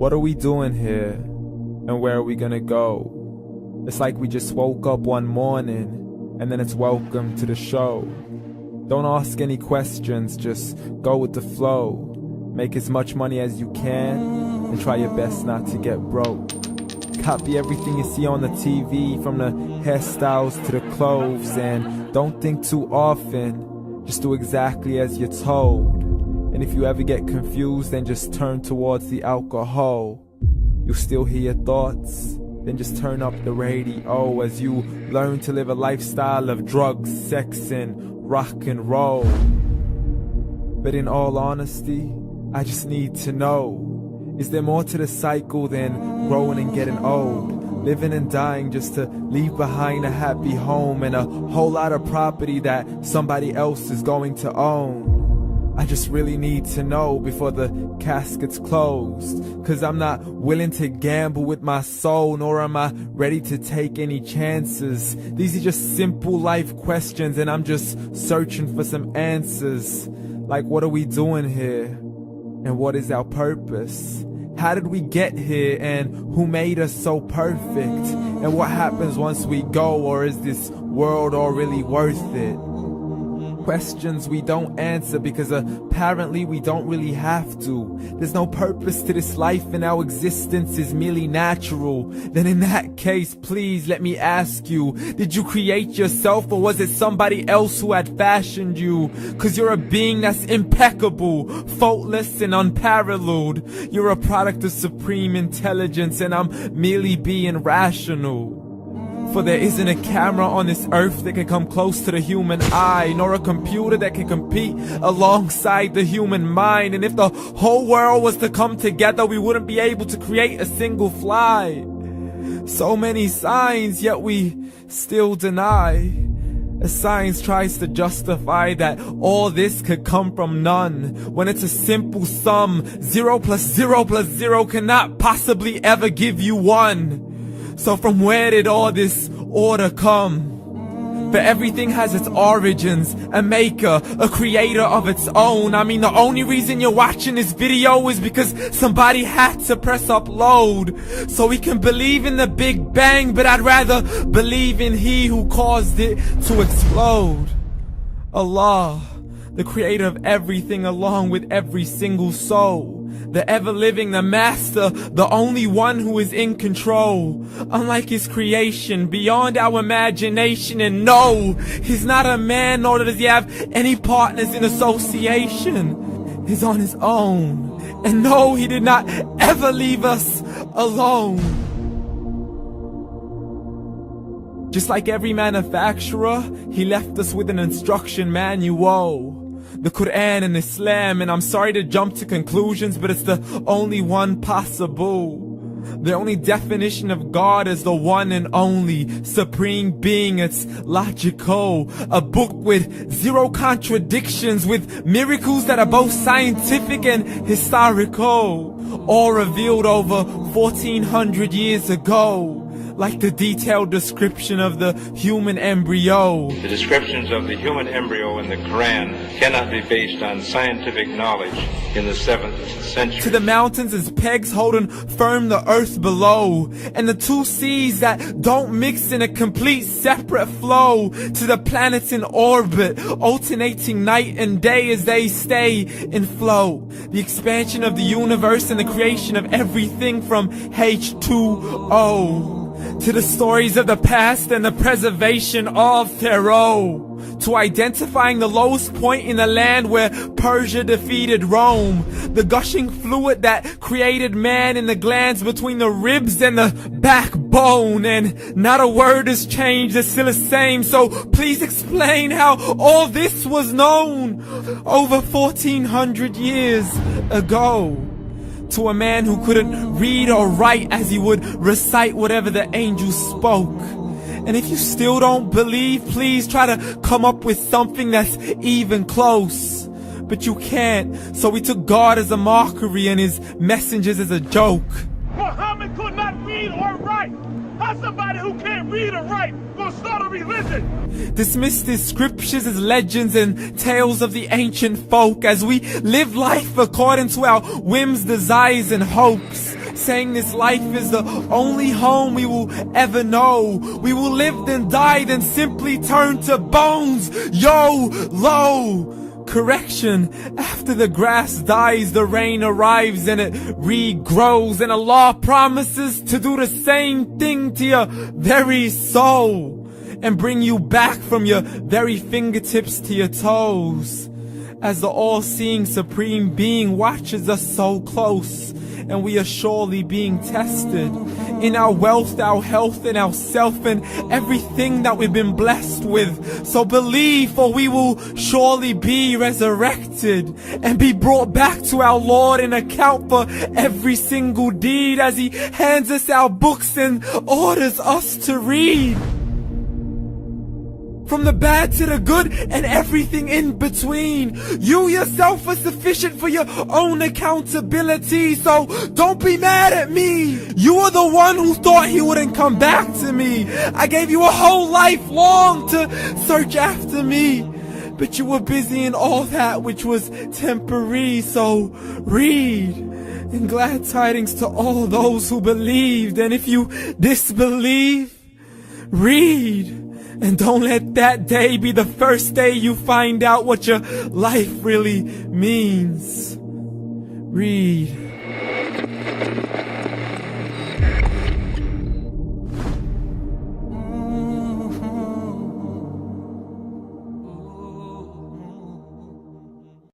What are we doing here? And where are we gonna go? It's like we just woke up one morning, and then it's welcome to the show. Don't ask any questions, just go with the flow. Make as much money as you can, and try your best not to get broke. Copy everything you see on the TV, from the hairstyles to the clothes, and don't think too often, just do exactly as you're told. And if you ever get confused, then just turn towards the alcohol. You'll still hear your thoughts, then just turn up the radio as you learn to live a lifestyle of drugs, sex, and rock and roll. But in all honesty, I just need to know, is there more to the cycle than growing and getting old? Living and dying just to leave behind a happy home and a whole lot of property that somebody else is going to own. I just really need to know before the casket's closed, 'cause I'm not willing to gamble with my soul, nor am I ready to take any chances. These are just simple life questions, and I'm just searching for some answers. Like, what are we doing here? And what is our purpose? How did we get here, and who made us so perfect? And what happens once we go, or is this world all really worth it? Questions we don't answer because apparently we don't really have to. There's no purpose to this life and our existence is merely natural. Then in that case, please let me ask you, did you create yourself, or was it somebody else who had fashioned you? 'Cause you're a being that's impeccable, faultless and unparalleled. You're a product of supreme intelligence, and I'm merely being rational. For there isn't a camera on this earth that can come close to the human eye, nor a computer that can compete alongside the human mind. And if the whole world was to come together, we wouldn't be able to create a single fly. So many signs, yet we still deny. As science tries to justify that all this could come from none, when it's a simple sum. 0 plus 0 plus 0 cannot possibly ever give you 1. So from where did all this order come? For everything has its origins, a maker, a creator of its own. I mean, the only reason you're watching this video is because somebody had to press upload. So we can believe in the Big Bang, but I'd rather believe in He who caused it to explode. Allah, the creator of everything along with every single soul. The ever-living, the master, the only one who is in control. Unlike his creation, beyond our imagination. And no, he's not a man, nor does he have any partners in association. He's on his own. And no, he did not ever leave us alone. Just like every manufacturer, he left us with an instruction manual. The Quran and Islam, and I'm sorry to jump to conclusions, but it's the only one possible. The only definition of God is the one and only supreme being. It's logical, a book with 0 contradictions, with miracles that are both scientific and historical, all revealed over 1400 years ago. Like the detailed description of the human embryo. The descriptions of the human embryo in the Quran cannot be based on scientific knowledge in the 7th century. To the mountains as pegs holding firm the earth below, and the 2 seas that don't mix in a complete separate flow. To the planets in orbit, alternating night and day as they stay in flow. The expansion of the universe and the creation of everything from H2O. To the stories of the past and the preservation of Pharaoh. To identifying the lowest point in the land where Persia defeated Rome. The gushing fluid that created man in the glands between the ribs and the backbone. And not a word has changed, it's still the same. So please explain how all this was known over 1400 years ago. To a man who couldn't read or write, as he would recite whatever the angels spoke. And if you still don't believe, please try to come up with something that's even close. But you can't, so we took God as a mockery and his messengers as a joke. Muhammad could not read or write. How's somebody who can't read or write gonna start a religion? Dismissed his scriptures as legends and tales of the ancient folk, as we live life according to our whims, desires, and hopes. saying this life is the only home we will ever know. We will live then die, then simply turn to bones. YOLO! Correction, after the grass dies, the rain arrives and it regrows, and Allah promises to do the same thing to your very soul and bring you back from your very fingertips to your toes, as the all-seeing supreme being watches us so close, and we are surely being tested in our wealth, our health, and our self, and everything that we've been blessed with. So believe, for we will surely be resurrected and be brought back to our Lord and account for every single deed, as He hands us our books and orders us to read. From the bad to the good and everything in between. You yourself are sufficient for your own accountability, so don't be mad at me. You are the one who thought He wouldn't come back to me. I gave you a whole life long to search after me, but you were busy in all that which was temporary. So read, and glad tidings to all those who believed. And if you disbelieve, read. And don't let that day be the first day you find out what your life really means. Read.